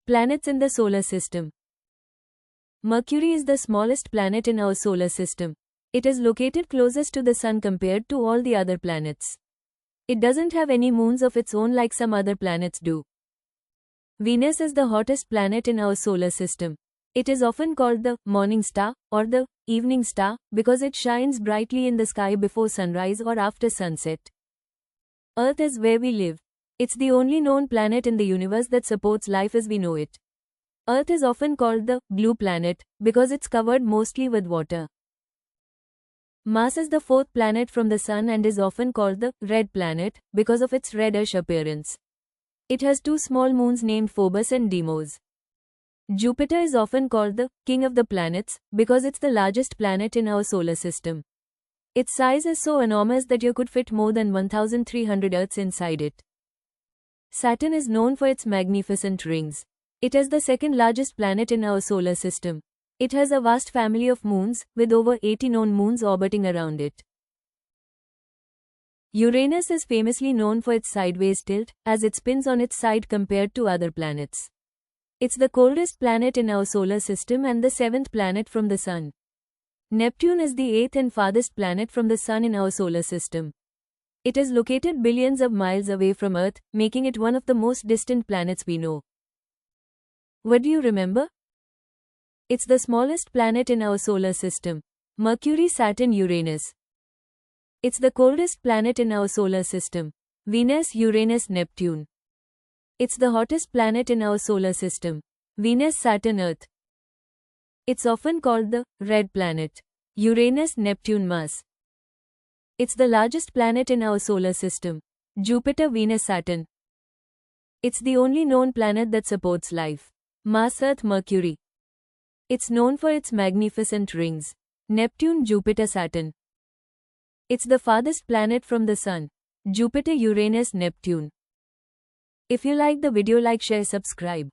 Planets in the solar system. Mercury is the smallest planet in our solar system. It is located closest to the Sun compared to all the other planets. It doesn't have any moons of its own like some other planets do. Venus is the hottest planet in our solar system. It is often called the morning star or the evening star because it shines brightly in the sky before sunrise or after sunset. Earth is where we live. It's the only known planet in the universe that supports life as we know it. Earth is often called the blue planet because it's covered mostly with water. Mars is the fourth planet from the Sun and is often called the red planet because of its reddish appearance. It has two small moons named Phobos and Deimos. Jupiter is often called the king of the planets because it's the largest planet in our solar system. Its size is so enormous that you could fit more than 1,300 Earths inside it. Saturn is known for its magnificent rings. It is the second largest planet in our solar system. It has a vast family of moons, with over 80 known moons orbiting around it. Uranus is famously known for its sideways tilt, as it spins on its side compared to other planets. It's the coldest planet in our solar system and the seventh planet from the Sun. Neptune is the eighth and farthest planet from the Sun in our solar system. It is located billions of miles away from Earth, making it one of the most distant planets we know. What do you remember? It's the smallest planet in our solar system. Mercury, Saturn, Uranus. It's the coldest planet in our solar system. Venus, Uranus, Neptune. It's the hottest planet in our solar system. Venus, Saturn, Earth. It's often called the red planet. Uranus, Neptune, Mars. It's the largest planet in our solar system. Jupiter, Venus, Saturn. It's the only known planet that supports life. Mars, Earth, Mercury. It's known for its magnificent rings. Neptune, Jupiter, Saturn. It's the farthest planet from the Sun. Jupiter, Uranus, Neptune. If you like the video, like, share, subscribe.